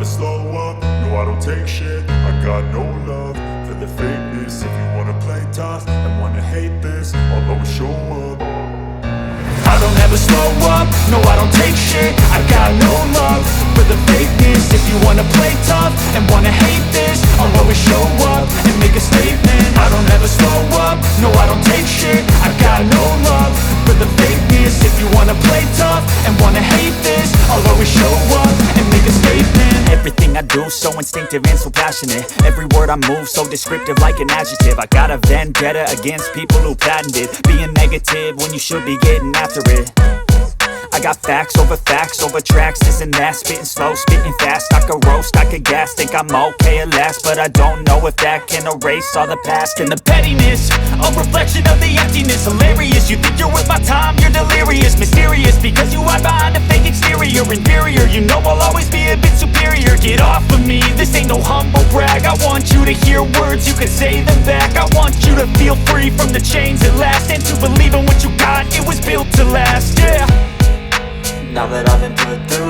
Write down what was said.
slow up, no I don't take shit. I got no love for the fakeness. If you wanna play tough and wanna hate this, I'll always show up. I don't ever slow up, no I don't take shit. I got no love for the fakeness. If you wanna play tough and wanna hate this, I'll always show up and make a statement. I don't ever slow up, no I don't take shit. I got no love for the fakeness. If you wanna play tough and wanna hate this, I'll always show up and make a statement. Everything I do so instinctive and so passionate. Every word I move so descriptive like an adjective. I got a vendetta against people who patented being negative when you should be getting after it. I got facts over tracks, this and that. Spitting slow, spitting fast, I could roast, I could gas. Think I'm okay at last, but I don't know if that can erase all the past. And the pettiness, a reflection of the emptiness. Hilarious, you think you're worth my time, you're delirious. Mysterious, because you hide behind a fake exterior. Inferior, you know I'll always be a bit superior. Get off of me, this ain't no humble brag. I want you to hear words, you can say them back. I want you to feel free from the chains at last, and to believe in what you got, it was built to last, yeah. Now that I've been put through